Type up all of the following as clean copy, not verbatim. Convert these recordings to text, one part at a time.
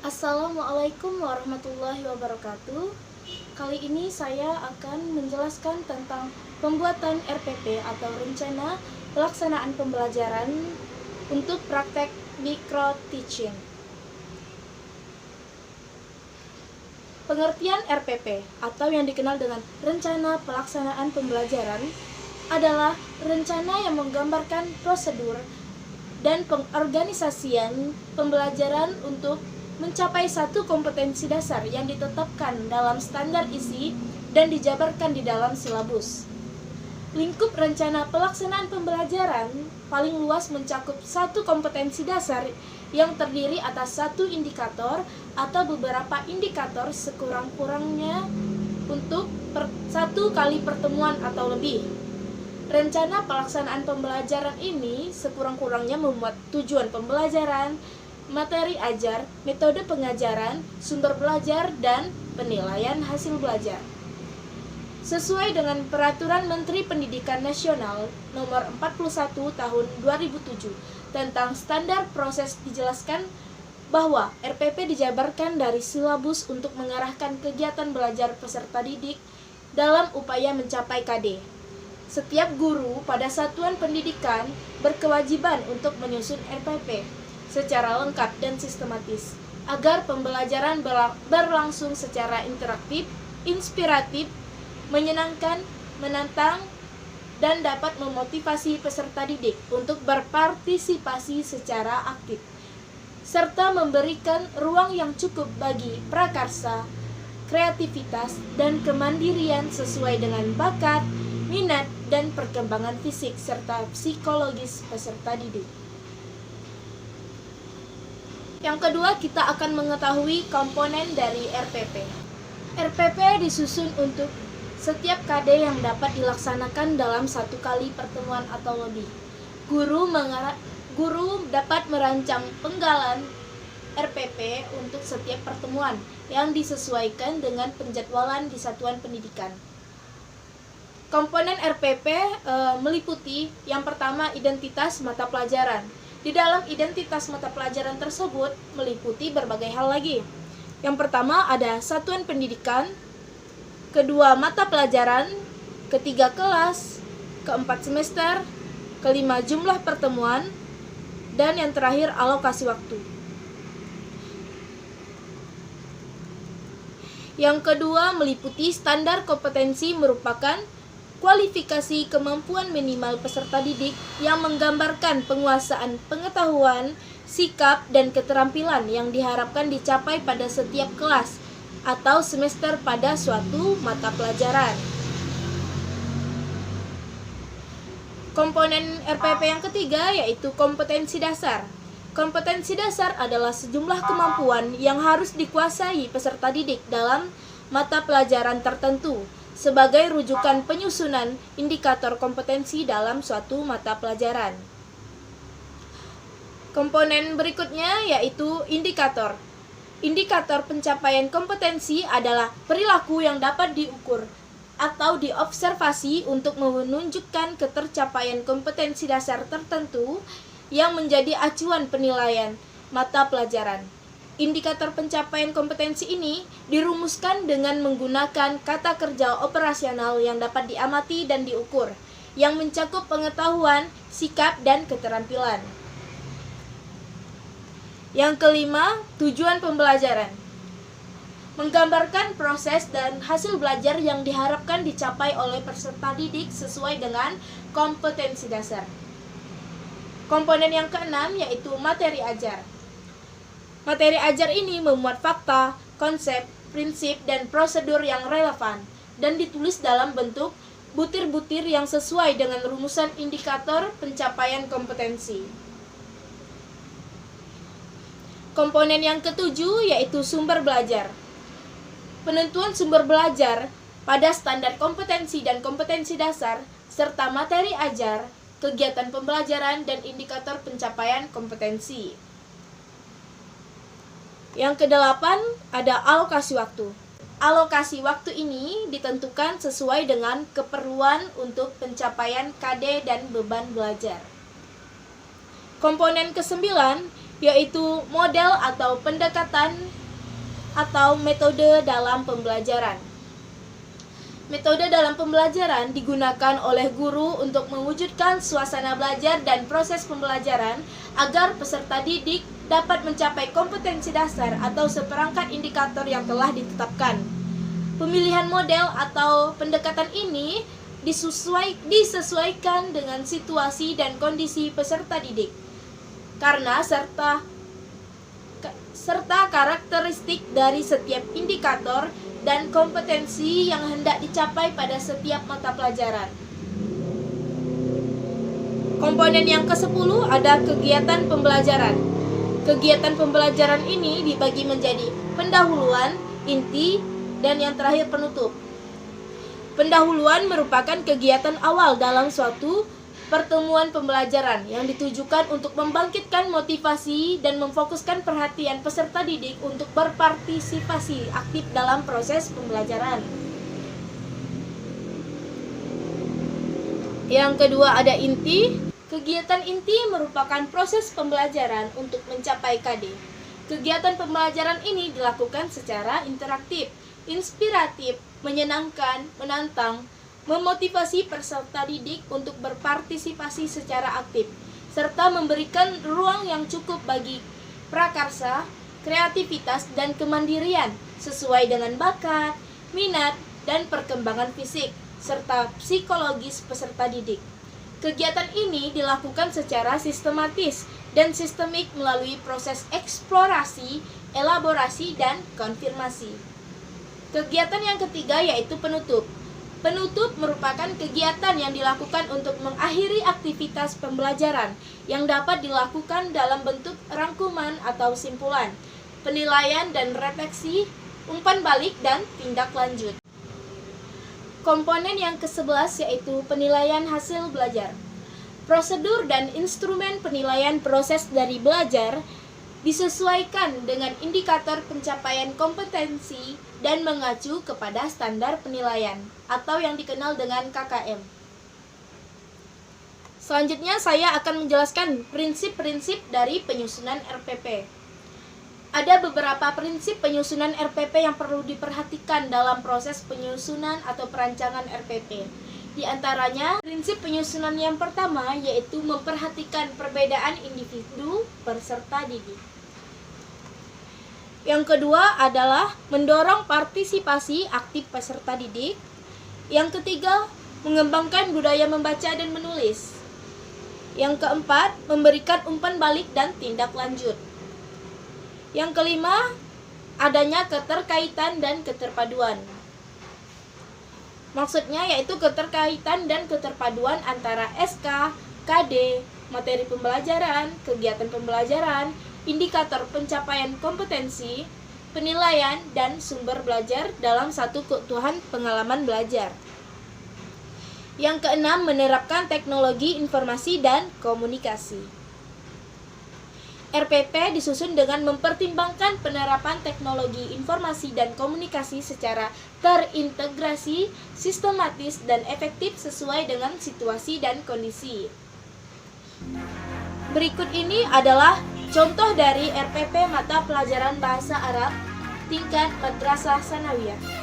Assalamualaikum warahmatullahi wabarakatuh. Kali ini saya akan menjelaskan tentang pembuatan RPP atau Rencana Pelaksanaan Pembelajaran untuk praktek micro teaching. Pengertian RPP atau yang dikenal dengan Rencana Pelaksanaan Pembelajaran adalah rencana yang menggambarkan prosedur dan pengorganisasian pembelajaran untuk mencapai satu kompetensi dasar yang ditetapkan dalam standar isi dan dijabarkan di dalam silabus. Lingkup rencana pelaksanaan pembelajaran paling luas mencakup satu kompetensi dasar yang terdiri atas satu indikator atau beberapa indikator sekurang-kurangnya untuk satu kali pertemuan atau lebih. Rencana pelaksanaan pembelajaran ini sekurang-kurangnya memuat tujuan pembelajaran, materi ajar, metode pengajaran, sumber belajar, dan penilaian hasil belajar. Sesuai dengan Peraturan Menteri Pendidikan Nasional Nomor 41 Tahun 2007 tentang standar proses, dijelaskan bahwa RPP dijabarkan dari silabus untuk mengarahkan kegiatan belajar peserta didik dalam upaya mencapai KD. Setiap guru pada satuan pendidikan berkewajiban untuk menyusun RPP secara lengkap dan sistematis agar pembelajaran berlangsung secara interaktif, inspiratif, menyenangkan, menantang, dan dapat memotivasi peserta didik untuk berpartisipasi secara aktif, serta memberikan ruang yang cukup bagi prakarsa, kreativitas, dan kemandirian sesuai dengan bakat, minat, dan perkembangan fisik serta psikologis peserta didik. Yang kedua, kita akan mengetahui komponen dari RPP. RPP disusun untuk setiap KD yang dapat dilaksanakan dalam satu kali pertemuan atau lebih. Guru dapat merancang penggalan RPP untuk setiap pertemuan yang disesuaikan dengan penjadwalan di satuan pendidikan. Komponen RPP meliputi yang pertama identitas mata pelajaran. Di dalam identitas mata pelajaran tersebut meliputi berbagai hal lagi. Yang pertama ada satuan pendidikan, kedua mata pelajaran, ketiga kelas, keempat semester, kelima jumlah pertemuan, dan yang terakhir alokasi waktu. Yang kedua meliputi standar kompetensi, merupakan kualifikasi kemampuan minimal peserta didik yang menggambarkan penguasaan pengetahuan, sikap, dan keterampilan yang diharapkan dicapai pada setiap kelas atau semester pada suatu mata pelajaran. Komponen RPP yang ketiga yaitu kompetensi dasar. Kompetensi dasar adalah sejumlah kemampuan yang harus dikuasai peserta didik dalam mata pelajaran tertentu sebagai rujukan penyusunan indikator kompetensi dalam suatu mata pelajaran. Komponen berikutnya yaitu indikator. Indikator pencapaian kompetensi adalah perilaku yang dapat diukur atau diobservasi untuk menunjukkan ketercapaian kompetensi dasar tertentu yang menjadi acuan penilaian mata pelajaran. Indikator pencapaian kompetensi ini dirumuskan dengan menggunakan kata kerja operasional yang dapat diamati dan diukur, yang mencakup pengetahuan, sikap, dan keterampilan. Yang kelima, tujuan pembelajaran. Menggambarkan proses dan hasil belajar yang diharapkan dicapai oleh peserta didik sesuai dengan kompetensi dasar. Komponen yang keenam yaitu materi ajar. Materi ajar ini memuat fakta, konsep, prinsip, dan prosedur yang relevan dan ditulis dalam bentuk butir-butir yang sesuai dengan rumusan indikator pencapaian kompetensi. Komponen yang ketujuh yaitu sumber belajar. Penentuan sumber belajar pada standar kompetensi dan kompetensi dasar serta materi ajar, kegiatan pembelajaran, dan indikator pencapaian kompetensi. Yang kedelapan ada alokasi waktu. Alokasi waktu ini ditentukan sesuai dengan keperluan untuk pencapaian KD dan beban belajar. Komponen kesembilan yaitu model atau pendekatan atau metode dalam pembelajaran. Metode dalam pembelajaran digunakan oleh guru untuk mewujudkan suasana belajar dan proses pembelajaran agar peserta didik dapat mencapai kompetensi dasar atau seperangkat indikator yang telah ditetapkan. Pemilihan model atau pendekatan ini disesuaikan dengan situasi dan kondisi peserta didik, karena serta karakteristik dari setiap indikator dan kompetensi yang hendak dicapai pada setiap mata pelajaran. Komponen yang ke-10 ada kegiatan pembelajaran. Kegiatan pembelajaran ini dibagi menjadi pendahuluan, inti, dan yang terakhir penutup. Pendahuluan merupakan kegiatan awal dalam suatu pertemuan pembelajaran yang ditujukan untuk membangkitkan motivasi dan memfokuskan perhatian peserta didik untuk berpartisipasi aktif dalam proses pembelajaran. Yang kedua ada inti. Kegiatan inti merupakan proses pembelajaran untuk mencapai KD. Kegiatan pembelajaran ini dilakukan secara interaktif, inspiratif, menyenangkan, menantang, memotivasi peserta didik untuk berpartisipasi secara aktif, serta memberikan ruang yang cukup bagi prakarsa, kreativitas, dan kemandirian sesuai dengan bakat, minat, dan perkembangan fisik, serta psikologis peserta didik. Kegiatan ini dilakukan secara sistematis dan sistemik melalui proses eksplorasi, elaborasi, dan konfirmasi. Kegiatan yang ketiga yaitu penutup. Penutup merupakan kegiatan yang dilakukan untuk mengakhiri aktivitas pembelajaran yang dapat dilakukan dalam bentuk rangkuman atau simpulan, penilaian dan refleksi, umpan balik, dan tindak lanjut. Komponen yang ke-11 yaitu penilaian hasil belajar. Prosedur dan instrumen penilaian proses dari belajar disesuaikan dengan indikator pencapaian kompetensi dan mengacu kepada standar penilaian atau yang dikenal dengan KKM. Selanjutnya saya akan menjelaskan prinsip-prinsip dari penyusunan RPP. Ada beberapa prinsip penyusunan RPP yang perlu diperhatikan dalam proses penyusunan atau perancangan RPP. Di antaranya, prinsip penyusunan yang pertama yaitu memperhatikan perbedaan individu peserta didik. Yang kedua adalah mendorong partisipasi aktif peserta didik. Yang ketiga, mengembangkan budaya membaca dan menulis. Yang keempat, memberikan umpan balik dan tindak lanjut. Yang kelima, adanya keterkaitan dan keterpaduan. Maksudnya yaitu keterkaitan dan keterpaduan antara SK, KD, materi pembelajaran, kegiatan pembelajaran, indikator pencapaian kompetensi, penilaian, dan sumber belajar dalam satu keutuhan pengalaman belajar. Yang keenam, menerapkan teknologi informasi dan komunikasi. RPP disusun dengan mempertimbangkan penerapan teknologi informasi dan komunikasi secara terintegrasi, sistematis, dan efektif sesuai dengan situasi dan kondisi. Berikut ini adalah contoh dari RPP mata pelajaran Bahasa Arab tingkat Madrasah Tsanawiyah.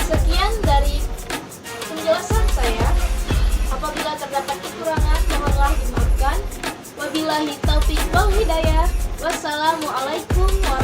Sekian dari penjelasan saya. Apabila terdapat kekurangan, mohonlah dimaafkan. Wabillahi taufiq wal hidayah. Wassalamualaikum warahmatullahi wabarakatuh.